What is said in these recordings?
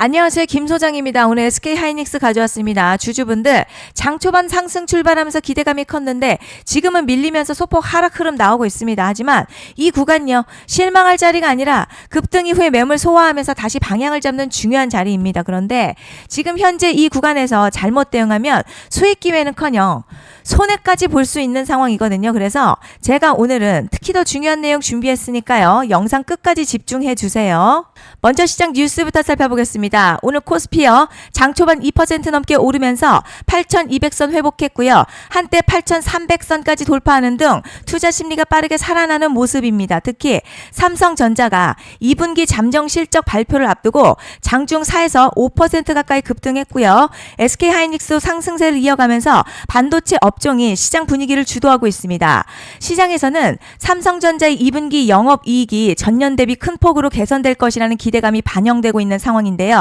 안녕하세요. 김 소장입니다. 오늘 SK 하이닉스 가져왔습니다. 주주분들 장 초반 상승 출발하면서 기대감이 컸는데 지금은 밀리면서 소폭 하락 흐름 나오고 있습니다. 하지만 이 구간요, 실망할 자리가 아니라 급등 이후에 매물 소화하면서 다시 방향을 잡는 중요한 자리입니다. 그런데 지금 현재 이 구간에서 잘못 대응하면 수익 기회는커녕 손해까지 볼 수 있는 상황이거든요. 그래서 제가 오늘은 특히 더 중요한 내용 준비했으니까요. 영상 끝까지 집중해 주세요. 먼저 시장 뉴스부터 살펴보겠습니다. 오늘 코스피요, 장 초반 2% 넘게 오르면서 8,200선 회복했고요. 한때 8,300선까지 돌파하는 등 투자 심리가 빠르게 살아나는 모습입니다. 특히 삼성전자가 2분기 잠정 실적 발표를 앞두고 장중 4에서 5% 가까이 급등했고요. SK 하이닉스 상승세를 이어가면서 반도체 업종이 시장 분위기를 주도하고 있습니다. 시장에서는 삼성전자의 2분기 영업이익이 전년 대비 큰 폭으로 개선될 것이라는 기대감이 반영되고 있는 상황인데요.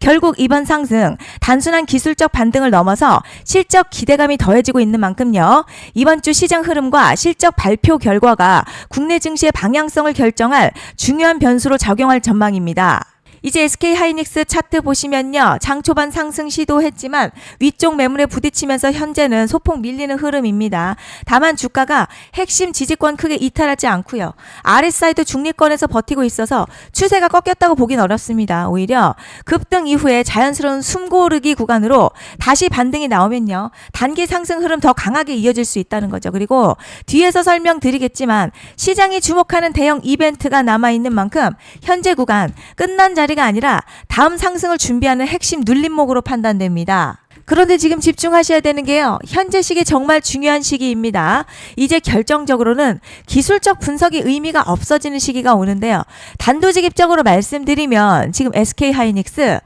결국 이번 상승 단순한 기술적 반등을 넘어서 실적 기대감이 더해지고 있는 만큼요, 이번 주 시장 흐름과 실적 발표 결과가 국내 증시의 방향성을 결정할 중요한 변수로 작용할 전망입니다. 이제 SK 하이닉스 차트 보시면요, 장 초반 상승 시도했지만 위쪽 매물에 부딪히면서 현재는 소폭 밀리는 흐름입니다. 다만 주가가 핵심 지지권 크게 이탈하지 않고요, 아랫사이드 중립권에서 버티고 있어서 추세가 꺾였다고 보긴 어렵습니다. 오히려 급등 이후에 자연스러운 숨고르기 구간으로 다시 반등이 나오면요, 단기 상승 흐름 더 강하게 이어질 수 있다는 거죠. 그리고 뒤에서 설명드리겠지만 시장이 주목하는 대형 이벤트가 남아있는 만큼 현재 구간 끝난 자리가 아니라 다음 상승을 준비하는 핵심 눌림목으로 판단됩니다. 그런데 지금 집중하셔야 되는 게요, 현재 시기 정말 중요한 시기입니다. 이제 결정적으로는 기술적 분석이 의미가 없어지는 시기가 오는데요. 단도직입적으로 말씀드리면 지금 SK 하이닉스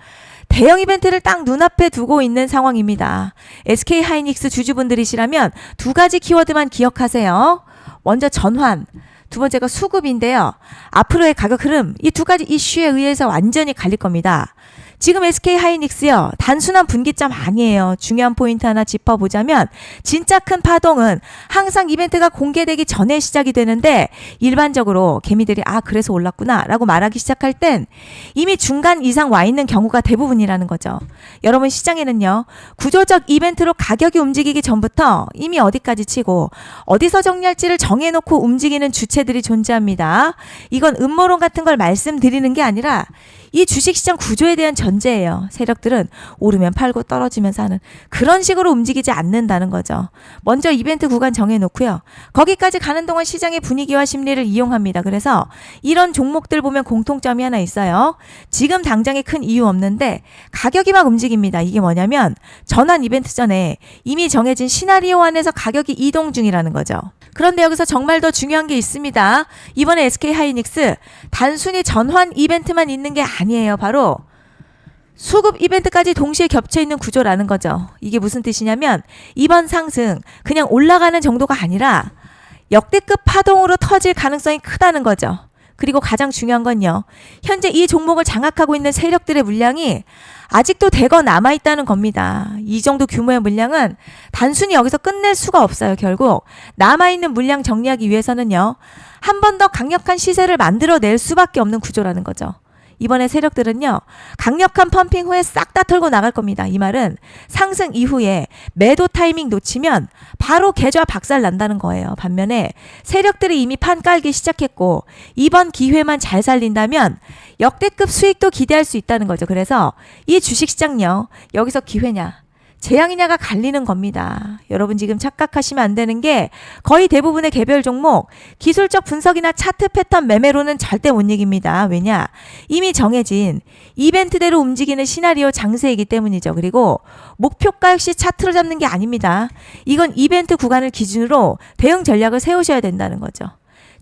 대형 이벤트를 딱 눈앞에 두고 있는 상황입니다. SK 하이닉스 주주분들이시라면 두 가지 키워드만 기억하세요. 먼저 전환, 두 번째가 수급인데요. 앞으로의 가격 흐름, 이 두 가지 이슈에 의해서 완전히 갈릴 겁니다. 지금 SK 하이닉스요, 단순한 분기점 아니에요. 중요한 포인트 하나 짚어보자면 진짜 큰 파동은 항상 이벤트가 공개되기 전에 시작이 되는데, 일반적으로 개미들이 그래서 올랐구나 라고 말하기 시작할 땐 이미 중간 이상 와 있는 경우가 대부분이라는 거죠. 여러분, 시장에는요, 구조적 이벤트로 가격이 움직이기 전부터 이미 어디까지 치고 어디서 정리할지를 정해놓고 움직이는 주체들이 존재합니다. 이건 음모론 같은 걸 말씀드리는 게 아니라 이 주식시장 구조에 대한 전제예요. 세력들은 오르면 팔고 떨어지면 사는 그런 식으로 움직이지 않는다는 거죠. 먼저 이벤트 구간 정해놓고요, 거기까지 가는 동안 시장의 분위기와 심리를 이용합니다. 그래서 이런 종목들 보면 공통점이 하나 있어요. 지금 당장에 큰 이유 없는데 가격이 막 움직입니다. 이게 뭐냐면 전환 이벤트 전에 이미 정해진 시나리오 안에서 가격이 이동 중이라는 거죠. 그런데 여기서 정말 더 중요한 게 있습니다. 이번에 SK 하이닉스 단순히 전환 이벤트만 있는 게 아니에요. 바로 수급 이벤트까지 동시에 겹쳐 있는 구조라는 거죠. 이게 무슨 뜻이냐면 이번 상승 그냥 올라가는 정도가 아니라 역대급 파동으로 터질 가능성이 크다는 거죠. 그리고 가장 중요한 건요, 현재 이 종목을 장악하고 있는 세력들의 물량이 아직도 대거 남아있다는 겁니다. 이 정도 규모의 물량은 단순히 여기서 끝낼 수가 없어요. 결국 남아있는 물량 정리하기 위해서는요, 한 번 더 강력한 시세를 만들어낼 수밖에 없는 구조라는 거죠. 이번에 세력들은요, 강력한 펌핑 후에 싹 다 털고 나갈 겁니다. 이 말은 상승 이후에 매도 타이밍 놓치면 바로 계좌 박살 난다는 거예요. 반면에 세력들이 이미 판 깔기 시작했고 이번 기회만 잘 살린다면 역대급 수익도 기대할 수 있다는 거죠. 그래서 이 주식시장요, 여기서 기회냐 재앙이냐가 갈리는 겁니다. 여러분, 지금 착각하시면 안 되는 게 거의 대부분의 개별 종목 기술적 분석이나 차트 패턴 매매로는 절대 못 이깁니다. 왜냐? 이미 정해진 이벤트대로 움직이는 시나리오 장세이기 때문이죠. 그리고 목표가 역시 차트로 잡는 게 아닙니다. 이건 이벤트 구간을 기준으로 대응 전략을 세우셔야 된다는 거죠.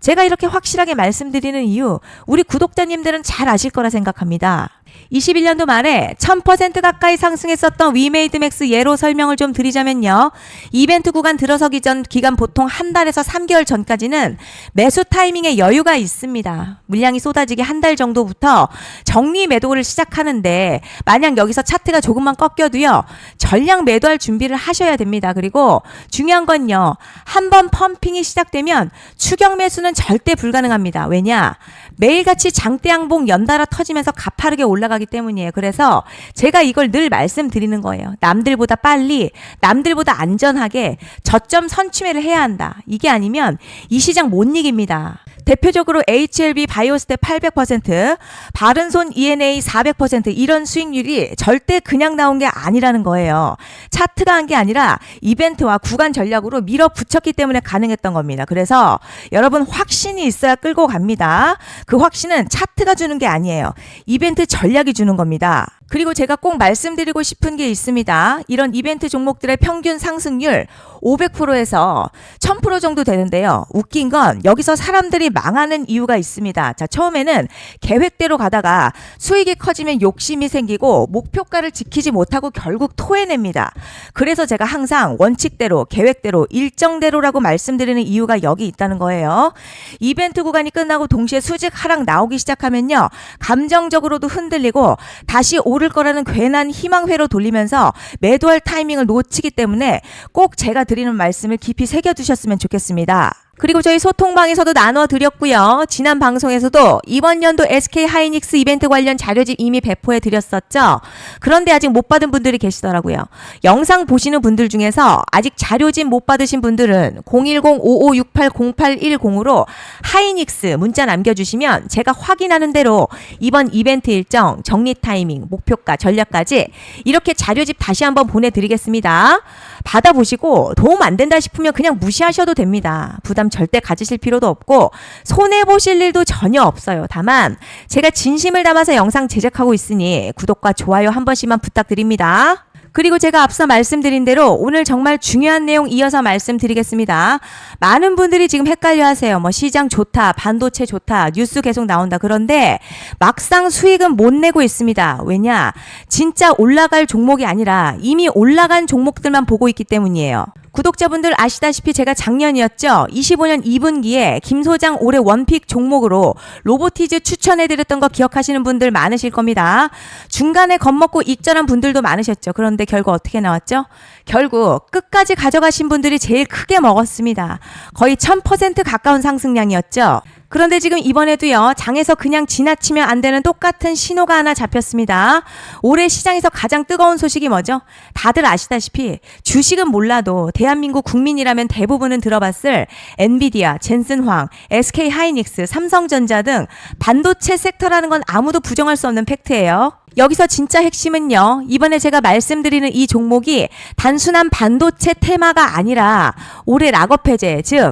제가 이렇게 확실하게 말씀드리는 이유, 우리 구독자님들은 잘 아실 거라 생각합니다. 21년도 말에 1000% 가까이 상승했었던 위메이드맥스 예로 설명을 좀 드리자면요, 이벤트 구간 들어서기 전 기간 보통 한 달에서 3개월 전까지는 매수 타이밍에 여유가 있습니다. 물량이 쏟아지기 한 달 정도부터 정리 매도를 시작하는데, 만약 여기서 차트가 조금만 꺾여도요, 전량 매도할 준비를 하셔야 됩니다. 그리고 중요한 건요, 한번 펌핑이 시작되면 추격 매수는 절대 불가능합니다. 왜냐? 매일같이 장대양봉 연달아 터지면서 가파르게 올라가기 때문이에요. 그래서 제가 이걸 늘 말씀드리는 거예요. 남들보다 빨리, 남들보다 안전하게 저점 선취매를 해야 한다. 이게 아니면 이 시장 못 이깁니다. 대표적으로 HLB 바이오스텝 800%, 바른손 ENA 400% 이런 수익률이 절대 그냥 나온 게 아니라는 거예요. 차트가 한 게 아니라 이벤트와 구간 전략으로 밀어붙였기 때문에 가능했던 겁니다. 그래서 여러분 확신이 있어야 끌고 갑니다. 그 확신은 차트가 주는 게 아니에요. 이벤트 전략이 주는 겁니다. 그리고 제가 꼭 말씀드리고 싶은 게 있습니다. 이런 이벤트 종목들의 평균 상승률 500%에서 1000% 정도 되는데요. 웃긴 건 여기서 사람들이 망하는 이유가 있습니다. 자, 처음에는 계획대로 가다가 수익이 커지면 욕심이 생기고 목표가를 지키지 못하고 결국 토해냅니다. 그래서 제가 항상 원칙대로, 계획대로, 일정대로라고 말씀드리는 이유가 여기 있다는 거예요. 이벤트 구간이 끝나고 동시에 수직 하락 나오기 시작하면요. 감정적으로도 흔들리고 다시 오를 거라는 괜한 희망회로 돌리면서 매도할 타이밍을 놓치기 때문에 꼭 제가 드리는 말씀을 깊이 새겨두셨으면 좋겠습니다. 그리고 저희 소통방에서도 나눠드렸고요. 지난 방송에서도 이번 연도 SK하이닉스 이벤트 관련 자료집 이미 배포해 드렸었죠. 그런데 아직 못 받은 분들이 계시더라고요. 영상 보시는 분들 중에서 아직 자료집 못 받으신 분들은 010-5568-0810으로 하이닉스 문자 남겨주시면 제가 확인하는 대로 이번 이벤트 일정, 정리 타이밍, 목표가, 전략까지 이렇게 자료집 다시 한번 보내드리겠습니다. 받아보시고 도움 안 된다 싶으면 그냥 무시하셔도 됩니다. 부담 절대 가지실 필요도 없고 손해보실 일도 전혀 없어요. 다만 제가 진심을 담아서 영상 제작하고 있으니 구독과 좋아요 한 번씩만 부탁드립니다. 그리고 제가 앞서 말씀드린 대로 오늘 정말 중요한 내용 이어서 말씀드리겠습니다. 많은 분들이 지금 헷갈려 하세요. 시장 좋다, 반도체 좋다, 뉴스 계속 나온다. 그런데 막상 수익은 못 내고 있습니다. 왜냐? 진짜 올라갈 종목이 아니라 이미 올라간 종목들만 보고 있기 때문이에요. 구독자분들 아시다시피 제가 작년이었죠. 25년 2분기에 김 소장 올해 원픽 종목으로 로보티즈 추천해드렸던 거 기억하시는 분들 많으실 겁니다. 중간에 겁먹고 익절한 분들도 많으셨죠. 그런데 결국 어떻게 나왔죠? 결국 끝까지 가져가신 분들이 제일 크게 먹었습니다. 거의 1000% 가까운 상승량이었죠. 그런데 지금 이번에도요, 장에서 그냥 지나치면 안 되는 똑같은 신호가 하나 잡혔습니다. 올해 시장에서 가장 뜨거운 소식이 뭐죠? 다들 아시다시피 주식은 몰라도 대한민국 국민이라면 대부분은 들어봤을 엔비디아, 젠슨황, SK하이닉스, 삼성전자 등 반도체 섹터라는 건 아무도 부정할 수 없는 팩트예요. 여기서 진짜 핵심은요, 이번에 제가 말씀드리는 이 종목이 단순한 반도체 테마가 아니라 올해 락업 해제, 즉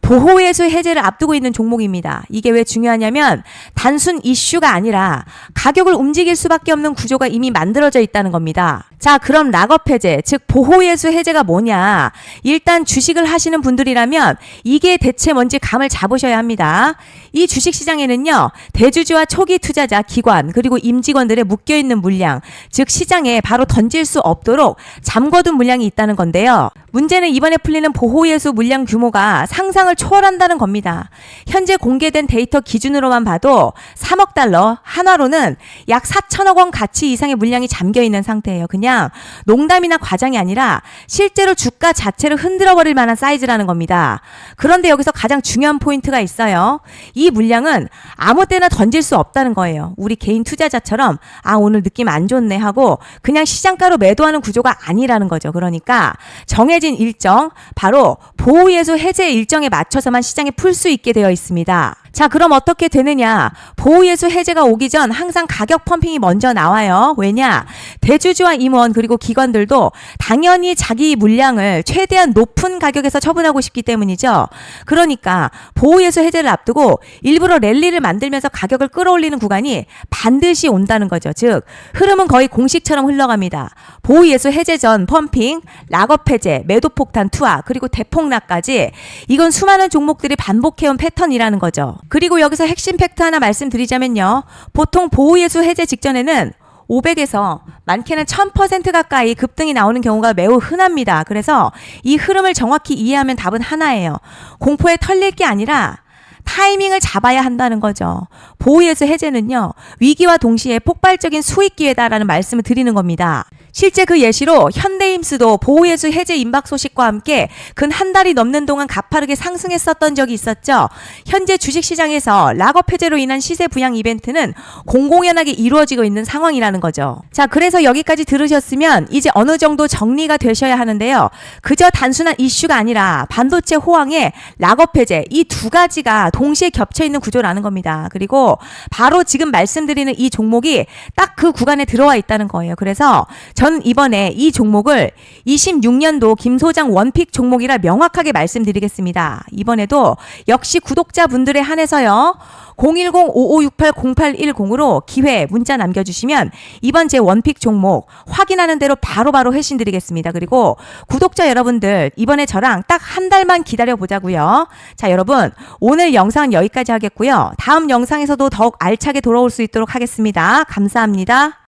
보호예수 해제를 앞두고 있는 종목입니다. 이게 왜 중요하냐면 단순 이슈가 아니라 가격을 움직일 수밖에 없는 구조가 이미 만들어져 있다는 겁니다. 자, 그럼 락업 해제, 즉 보호예수 해제가 뭐냐? 일단 주식을 하시는 분들이라면 이게 대체 뭔지 감을 잡으셔야 합니다. 이 주식시장에는요, 대주주와 초기 투자자, 기관, 그리고 임직원들의 묶여있는 물량, 즉 시장에 바로 던질 수 없도록 잠궈둔 물량이 있다는 건데요. 문제는 이번에 풀리는 보호예수 물량 규모가 상상을 초월한다는 겁니다. 현재 공개된 데이터 기준으로만 봐도 3억 달러, 한화로는 약 4천억 원 가치 이상의 물량이 잠겨있는 상태예요. 그냥 농담이나 과장이 아니라 실제로 주가 자체를 흔들어버릴 만한 사이즈라는 겁니다. 그런데 여기서 가장 중요한 포인트가 있어요. 이 물량은 아무 때나 던질 수 없다는 거예요. 우리 개인 투자자처럼 오늘 느낌 안 좋네 하고 그냥 시장가로 매도하는 구조가 아니라는 거죠. 그러니까 정해진 일정, 바로 보호예수 해제 일정에 맞춰서만 시장에 풀 수 있게 되어 있습니다. 자, 그럼 어떻게 되느냐? 보호예수 해제가 오기 전 항상 가격 펌핑이 먼저 나와요. 왜냐? 대주주와 임원 그리고 기관들도 당연히 자기 물량을 최대한 높은 가격에서 처분하고 싶기 때문이죠. 그러니까 보호예수 해제를 앞두고 일부러 랠리를 만들면서 가격을 끌어올리는 구간이 반드시 온다는 거죠. 즉 흐름은 거의 공식처럼 흘러갑니다. 보호예수 해제 전 펌핑, 락업 해제, 매도 폭탄 투하, 그리고 대폭락까지 이건 수많은 종목들이 반복해온 패턴이라는 거죠. 그리고 여기서 핵심 팩트 하나 말씀드리자면요. 보통 보호예수 해제 직전에는 500에서 많게는 1000% 가까이 급등이 나오는 경우가 매우 흔합니다. 그래서 이 흐름을 정확히 이해하면 답은 하나예요. 공포에 털릴 게 아니라 타이밍을 잡아야 한다는 거죠. 보호예수 해제는요, 위기와 동시에 폭발적인 수익 기회다라는 말씀을 드리는 겁니다. 실제 그 예시로 현대임스도 보호예수 해제 임박 소식과 함께 근 한 달이 넘는 동안 가파르게 상승했었던 적이 있었죠. 현재 주식시장에서 락업 해제로 인한 시세 부양 이벤트는 공공연하게 이루어지고 있는 상황이라는 거죠. 자, 그래서 여기까지 들으셨으면 이제 어느 정도 정리가 되셔야 하는데요. 그저 단순한 이슈가 아니라 반도체 호황에 락업 해제 이 두 가지가 동시에 겹쳐 있는 구조라는 겁니다. 그리고 바로 지금 말씀드리는 이 종목이 딱 그 구간에 들어와 있다는 거예요. 그래서 전 이번에 이 종목을 26년도 김 소장 원픽 종목이라 명확하게 말씀드리겠습니다. 이번에도 역시 구독자분들에 한해서요. 010-5568-0810으로 기회 문자 남겨주시면 이번 제 원픽 종목 확인하는 대로 바로바로 회신 드리겠습니다. 그리고 구독자 여러분들 이번에 저랑 딱 한 달만 기다려보자고요. 자, 여러분 오늘 영상은 여기까지 하겠고요. 다음 영상에서도 더욱 알차게 돌아올 수 있도록 하겠습니다. 감사합니다.